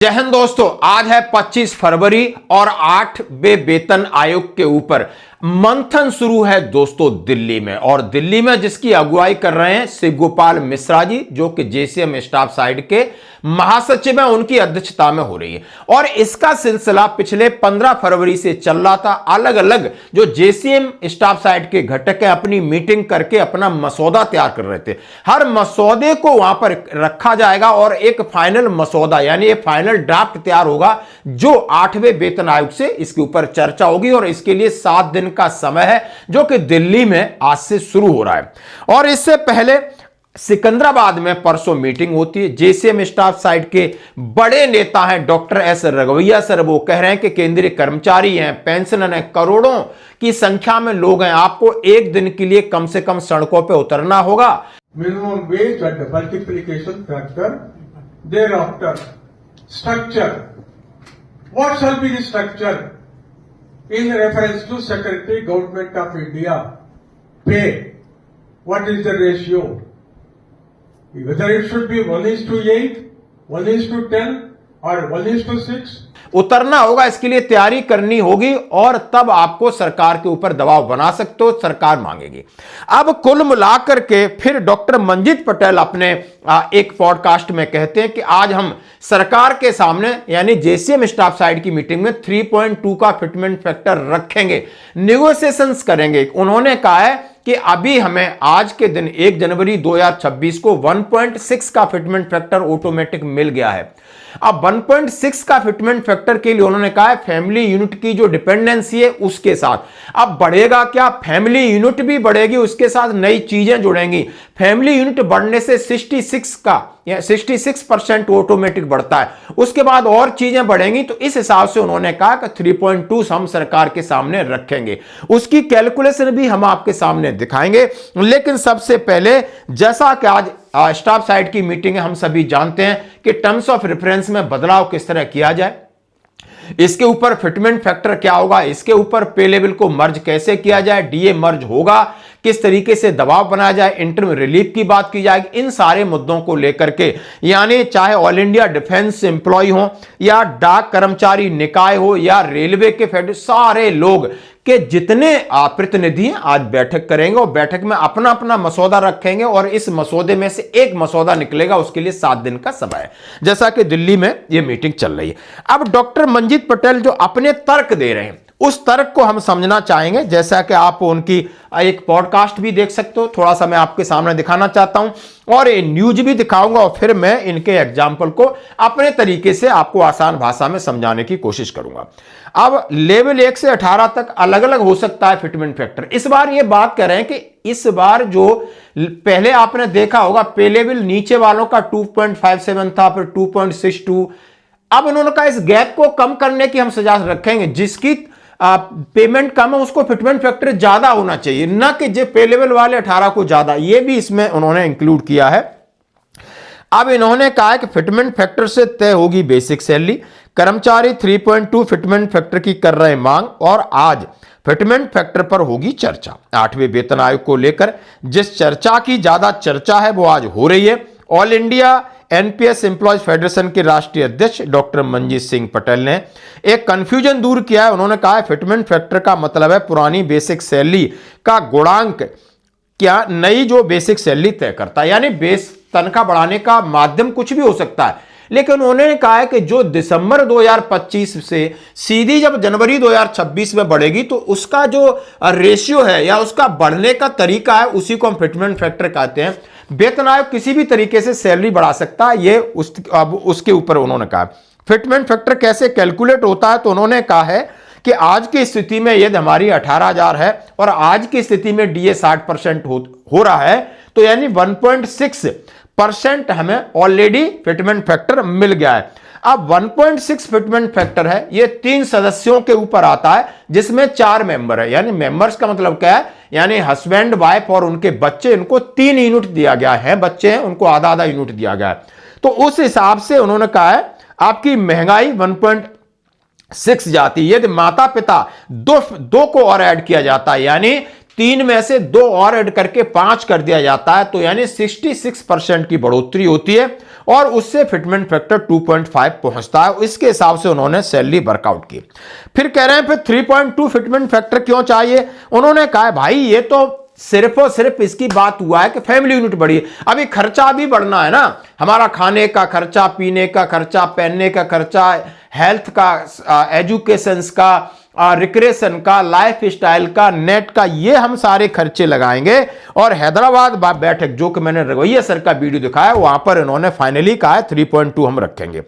जय हिंद दोस्तों, आज है 25 फरवरी और 8वें वेतन आयोग के ऊपर मंथन शुरू है दोस्तों दिल्ली में। और दिल्ली में जिसकी अगुवाई कर रहे हैं शिव गोपाल मिश्रा जी, जो कि जेसीएम स्टाफ साइड के महासचिव हैं, उनकी अध्यक्षता में हो रही है। और इसका सिलसिला पिछले 15 फरवरी से चल रहा था। अलग अलग जो जेसीएम स्टाफ साइड के घटक हैं अपनी मीटिंग करके अपना मसौदा तैयार कर रहे थे। हर मसौदे को वहां पर रखा जाएगा और एक फाइनल मसौदा यानी एक फाइनल ड्राफ्ट तैयार होगा, जो 8वें वेतन आयोग से इसके ऊपर चर्चा होगी। और इसके लिए 7 दिन का समय है, जो कि दिल्ली में आज से शुरू हो रहा है। और इससे पहले सिकंदराबाद में परसों मीटिंग होती है। जेसीएम स्टाफ साइड के बड़े नेता हैं डॉक्टर एस रघवैया सर, वो कह रहे हैं कि केंद्रीय कर्मचारी हैं, पेंशनर हैं, करोड़ों की संख्या में लोग हैं, आपको एक दिन के लिए कम से कम सड़कों पर उतरना होगा। Minimum wage at the multiplication factor, thereafter structure. What shall be the structure in reference to Secretary Government of India pay? What is the ratio? Whether it should be 1:8, 1:10 or 1:6? उतरना होगा, इसके लिए तैयारी करनी होगी और तब आपको सरकार के ऊपर दबाव बना सकते हो, सरकार मांगेगी। अब कुल मिलाकर के फिर डॉक्टर मंजित पटेल अपने एक पॉडकास्ट में कहते हैं कि आज हम सरकार के सामने यानी जेसीएम स्टाफ साइड की मीटिंग में 3.2 का फिटमेंट फैक्टर रखेंगे, निगोशिएशंस करेंगे। उन्होंने कहा है कि अभी हमें आज के दिन 1 जनवरी 2026 को 1.6 का फिटमेंट फैक्टर ऑटोमेटिक मिल गया है। अब 1.6 का फिटमेंट फैक्टर के लिए उन्होंने कहा है फैमिली यूनिट की जो डिपेंडेंसी है उसके साथ अब बढ़ेगा क्या, फैमिली यूनिट भी बढ़ेगी, उसके साथ नई चीजें जुड़ेंगी। फैमिली यूनिट बढ़ने से 66% ऑटोमेटिक बढ़ता है, उसके बाद और चीजें बढ़ेंगी। तो इस हिसाब से उन्होंने कहा कि 3.2 हम सरकार के सामने रखेंगे, उसकी कैलकुलेशन भी हम आपके सामने दिखाएंगे। लेकिन सबसे पहले जैसा कि आज स्टाफ साइड की मीटिंग है, हम सभी जानते हैं कि टर्म्स ऑफ रेफरेंस में बदलाव किस तरह किया जाए, इसके ऊपर फिटमेंट फैक्टर क्या होगा, इसके ऊपर पे लेवल को मर्ज कैसे किया जाए, डीए मर्ज होगा, किस तरीके से दबाव बनाया जाए, इंटरम रिलीफ की बात की जाएगी। इन सारे मुद्दों को लेकर के यानी चाहे ऑल इंडिया डिफेंस एम्प्लॉय हो या डाक कर्मचारी निकाय हो या रेलवे के फेडरेशन, सारे लोग के जितने प्रतिनिधि हैं आज बैठक करेंगे और बैठक में अपना अपना मसौदा रखेंगे और इस मसौदे में से एक मसौदा निकलेगा। उसके लिए 7 दिन का समय है, जैसा कि दिल्ली में यह मीटिंग चल रही है। अब डॉक्टर मंजित पटेल जो अपने तर्क दे रहे हैं उस तर्क को हम समझना चाहेंगे, जैसा कि आप उनकी एक पॉडकास्ट भी देख सकते हो, थोड़ा सा मैं आपके सामने दिखाना चाहता हूं और ये न्यूज भी दिखाऊंगा और फिर मैं इनके एग्जाम्पल को अपने तरीके से आपको आसान भाषा में समझाने की कोशिश करूंगा। अब लेवल 1 से 18 तक अलग अलग हो सकता है फिटमेंट फैक्टर। इस बार ये बात कर रहे हैं कि इस बार जो पहले आपने देखा होगा पे लेवल नीचे वालों का 2.57 था, फिर 2.62। अब उन्होंने कहा इस गैप को कम करने की हम सजा रखेंगे, जिसकी पेमेंट कम है उसको फिटमेंट फैक्टर ज्यादा होना चाहिए, ना कि जो पे लेवल वाले 18 को ज्यादा। ये भी इसमें उन्होंने इंक्लूड किया है। अब इन्होंने कहा है कि फिटमेंट फैक्टर से तय होगी बेसिक सैलरी। कर्मचारी 3.2 फिटमेंट फैक्टर की कर रहे मांग और आज फिटमेंट फैक्टर पर होगी चर्चा। 8वें वेतन आयोग को लेकर जिस चर्चा की ज्यादा चर्चा है वो आज हो रही है। All India NPS employees federation के राष्ट्रीय अध्यक्ष डॉक्टर मंजीत सिंह पटेल ने एक कंफ्यूजन दूर किया है। उन्होंने कहा है फिटमेंट फैक्टर का मतलब है पुरानी बेसिक सैलरी का गुणांक क्या नई जो बेसिक सैलरी तय करता है, यानी बेस तनख्वाह बढ़ाने का माध्यम कुछ भी हो सकता है। लेकिन उन्होंने कहा है कि जो दिसंबर 2025 से सीधी जब जनवरी 2026 में बढ़ेगी तो उसका जो रेशियो है या उसका बढ़ने का तरीका है उसी को हम फिटमेंट फैक्टर कहते हैं। वेतन आयोग किसी भी तरीके से सैलरी बढ़ा सकता है, ये उसके ऊपर उन्होंने कहा। फिटमेंट फैक्टर कैसे कैलकुलेट होता है, तो उन्होंने कहा है कि आज की स्थिति में यदि हमारी 18,000 है और आज की स्थिति में डीए 60% हो रहा है, तो यानी 1.6% हमें ऑलरेडी फिटमेंट फैक्टर मिल गया है। अब 1.6 फिटमेंट फैक्टर है, ये 3 सदस्यों के ऊपर आता है, जिसमें 4 मेंबर है। यानी मेंबर्स का मतलब क्या है, यानी हस्बैंड वाइफ और उनके बच्चे, इनको 3 यूनिट दिया गया है, बच्चे हैं उनको आधा आधा यूनिट दिया गया है। तो उस हिसाब से उन्होंने कहा है आपकी महंगाई 1.6 जाती है। यदि माता पिता दो को और ऐड किया जाता है यानी 3 में से 2 और ऐड करके 5 कर दिया जाता है, तो यानी 66% की बढ़ोतरी होती है और उससे फिटमेंट फैक्टर 2.5 पहुंचता है। इसके हिसाब से उन्होंने सैलरी वर्कआउट की। फिर कह रहे हैं फिर 3.2 फिटमेंट फैक्टर क्यों चाहिए? उन्होंने कहा भाई ये तो सिर्फ और सिर्फ इसकी बात हुआ है कि फैमिली यूनिट बढ़ी, अभी खर्चा भी बढ़ना है ना, हमारा खाने का खर्चा, पीने का खर्चा, पहनने का खर्चा, हेल्थ का, एजुकेशन का, रिक्रेशन का, लाइफ स्टाइल का, नेट का, ये हम सारे खर्चे लगाएंगे। और हैदराबाद बैठक जो कि मैंने रघुवैया सर का वीडियो दिखाया, वहां पर इन्होंने फाइनली कहा है 3.2 हम रखेंगे।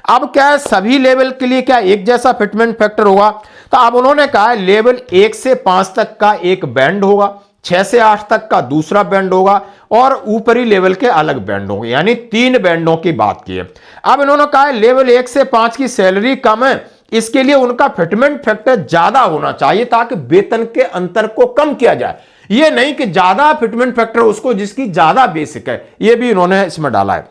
अब क्या है, सभी लेवल के लिए क्या एक जैसा फिटमेंट फैक्टर होगा? तो अब उन्होंने कहा है लेवल 1 से 5 तक का एक बैंड होगा, 6 से 8 तक का दूसरा बैंड होगा और ऊपरी लेवल के अलग बैंड होंगे, यानी 3 बैंडों की बात की है। अब इन्होंने कहा है लेवल 1 से 5 की सैलरी कम है, इसके लिए उनका फिटमेंट फैक्टर ज्यादा होना चाहिए ताकि वेतन के अंतर को कम किया जाए। यह नहीं कि ज्यादा फिटमेंट फैक्टर उसको जिसकी ज्यादा बेसिक है, यह भी इन्होंने इसमें डाला है।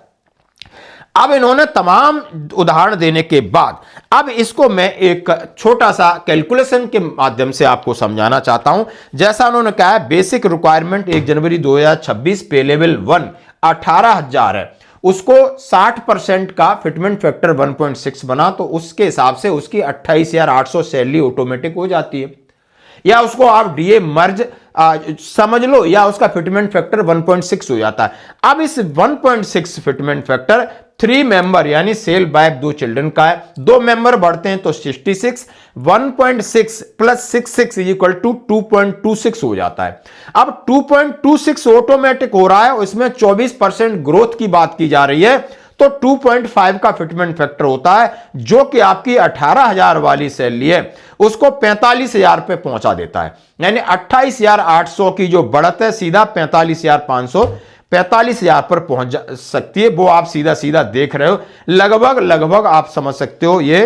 अब इन्होंने तमाम उदाहरण देने के बाद अब इसको मैं एक छोटा सा कैलकुलेशन के माध्यम से आपको समझाना चाहता हूं। जैसा उन्होंने कहा है बेसिक रिक्वायरमेंट 1 जनवरी 2026 पे लेवल 1 18,000 है, उसको 60% का फिटमेंट फैक्टर 1.6 बना तो उसके हिसाब से उसकी 28,800 सैलरी ऑटोमेटिक हो जाती है। या उसको आप डीए मर्ज समझ लो, या उसका फिटमेंट फैक्टर 1.6 हो जाता है। अब इस 1.6 फिटमेंट फैक्टर 3 मेंबर यानी सेल बाय 2 चिल्ड्रन का है, 2 मेंबर बढ़ते हैं तो 66, 1.6 प्लस 66 इज इक्वल टू 2.26 हो जाता है। अब 2.26 ऑटोमेटिक हो रहा है, उसमें 24% ग्रोथ की बात की जा रही है, तो 2.5 का फिटमेंट फैक्टर होता है जो कि आपकी 18,000 वाली सैलरी है उसको 45,000 पे पहुंचा देता है। यानी 28,800 की जो बढ़त है सीधा 45,500 45,000 पर पहुंच सकती है। वो आप सीधा सीधा देख रहे हो, लगभग आप समझ सकते हो ये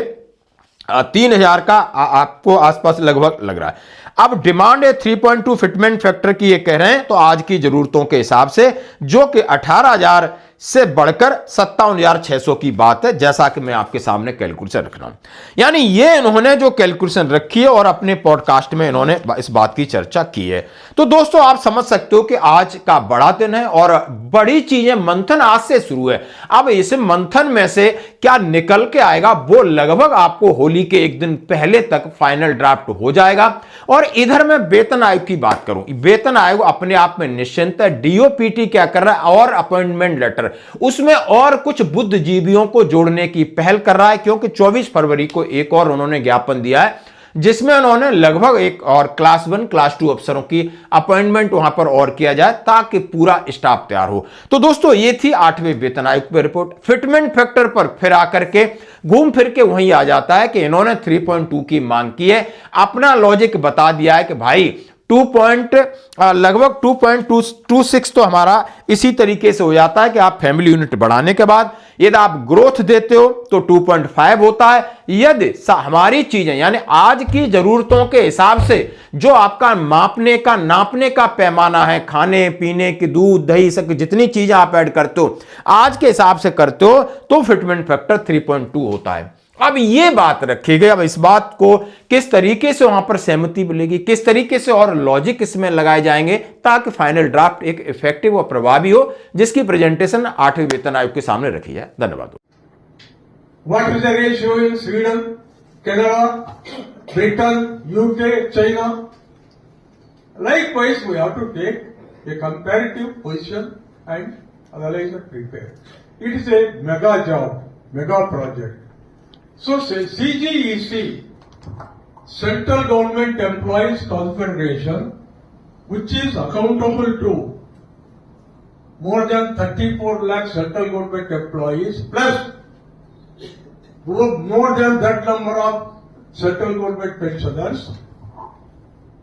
3,000 का आपको आसपास लगभग लग रहा है। अब डिमांड है 3.2 फिटमेंट फैक्टर की, ये कह रहे हैं तो आज की जरूरतों के हिसाब से जो कि 18,000 से बढ़कर 57,600 की बात है, जैसा कि मैं आपके सामने कैलकुलेशन रख रहा हूं। यानी ये इन्होंने जो कैलकुलेशन रखी है और अपने पॉडकास्ट में इन्होंने इस बात की चर्चा की है। तो दोस्तों आप समझ सकते हो कि आज का बड़ा दिन है और बड़ी चीजें मंथन आज से शुरू है। अब इस मंथन में से क्या निकल के आएगा वो लगभग आपको होली के एक दिन पहले तक फाइनल ड्राफ्ट हो जाएगा। और इधर मैं वेतन आयोग की बात करूं, वेतन आयोग अपने आप में निश्चिंत है। डीओपीटी क्या कर रहा है और अपॉइंटमेंट लेटर उसमें और कुछ बुद्धिजीवियों को जोड़ने की पहल कर रहा है, क्योंकि 24 फरवरी को एक और उन्होंने ज्ञापन दिया है जिसमें उन्होंने लगभग एक और क्लास 1 क्लास 2 अफसरों की अपॉइंटमेंट वहां पर और किया जाए ताकि पूरा स्टाफ तैयार हो। तो दोस्तों ये थी 8वें वेतन आयोग पर रिपोर्ट। फिटमेंट फैक्टर पर फिर आकर के घूम फिर के वहीं आ जाता है कि इन्होंने 3.2 की मांग की है, अपना लॉजिक बता दिया है कि भाई लगभग 2.26 तो हमारा इसी तरीके से हो जाता है कि आप फैमिली यूनिट बढ़ाने के बाद यदि आप ग्रोथ देते हो तो 2.5 होता है। यदि हमारी चीजें यानी आज की जरूरतों के हिसाब से जो आपका मापने का नापने का पैमाना है, खाने पीने की दूध दही सब जितनी चीजें आप ऐड करते हो आज के हिसाब से करते हो तो फिटमेंट फैक्टर 3.2 होता है। अब ये बात रखी गई, अब इस बात को किस तरीके से वहां पर सहमति मिलेगी, किस तरीके से और लॉजिक इसमें लगाए जाएंगे ताकि फाइनल ड्राफ्ट एक इफेक्टिव और प्रभावी हो, जिसकी प्रेजेंटेशन 8वें वेतन आयोग के सामने रखी है। धन्यवाद। What is the ratio in Sweden, Canada, Britain, UK, China? Likewise, we have to take a comparative position and analyze and prepare. It is a mega job, mega project. So CGEC, Central Government Employees Confederation, which is accountable to more than 34 lakh central government employees, plus more than that number of central government pensioners,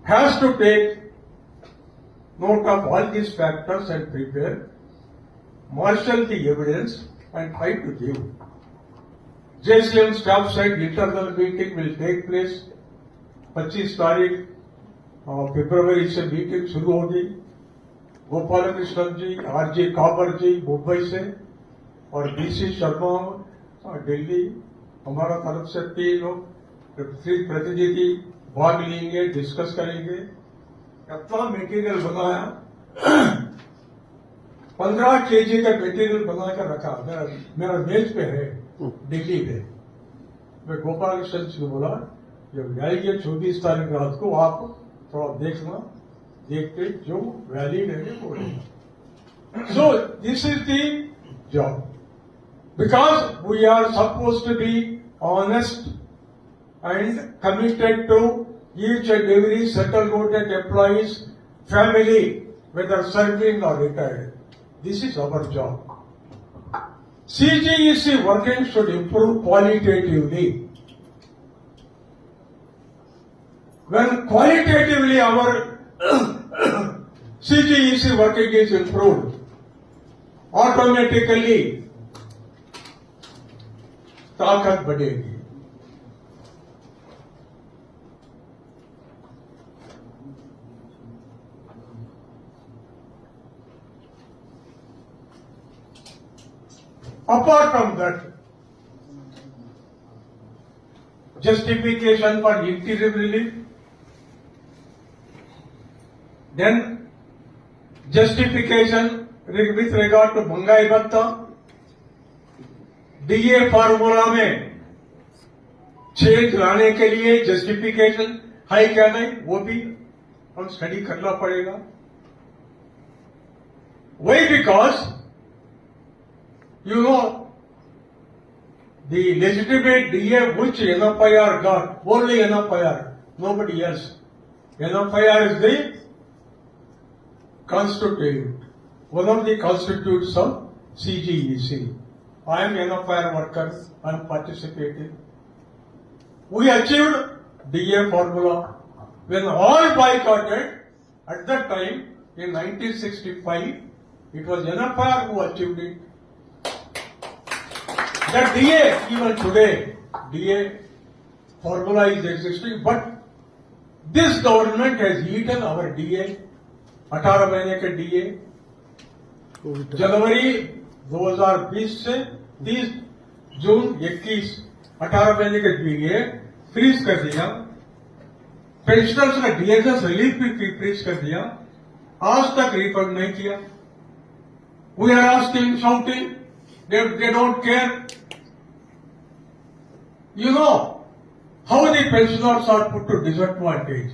has to take note of all these factors and prepare, marshal the evidence and try to give. JCM staff side internal meeting will take place 25 तारीख फरवरी से meeting शुरू होगी। गोपाल कृष्णन जी, RJ काबर जी मुंबई से और BC Sharma Delhi, हमारा तरफ से 3 लोग प्रतिनिधि भाग लेंगे, डिस्कस करेंगे कितना मटेरियल बनाया 15 केजी का मटेरियल बनाकर रखा मेरा मेज पे है दिल्ली में। मैं गोपाल कृष्ण जी को बोला जब जाएंगे 24 तारीख रात को आप थोड़ा देखना, देखते जो वैलिड है वो रहेगा। So this is the job because we are suppose to be honest and committed to each and every settled employee's family, whether serving or retired. This is our job. CGEC working should improve qualitatively. When qualitatively our CGEC working is improved, automatically ताकत बढ़ेगी। Apart from that, justification for interim relief, then justification with regard to महंगाई भत्ता, DA formula में change लाने के लिए justification है क्या नहीं वो भी हम स्टडी करना पड़ेगा। Why? Because you know, the legitimate DA which NFIR got, only NFIR, nobody else. NFIR is the constituent, one of the constituents of CGEC. I am NFIR worker, I am participating. We achieved DA formula. When all boycotted, at that time, in 1965, it was NFIR who achieved it. That DA, even today, DA formula is existing, but this government has eaten our DA, 18 महीने के DA, जनवरी 2020 से 30 जून 21, 18 महीने के DA freeze कर दिया, pensioners का DSS relief भी freeze कर दिया, आज तक रिफंड नहीं किया। We are asking, shouting, they don't care. You know how the pensioners are put to disadvantage.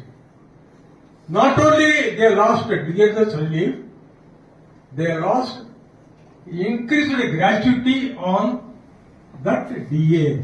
Not only they lost DSS relief, they lost increased gratuity on that DA.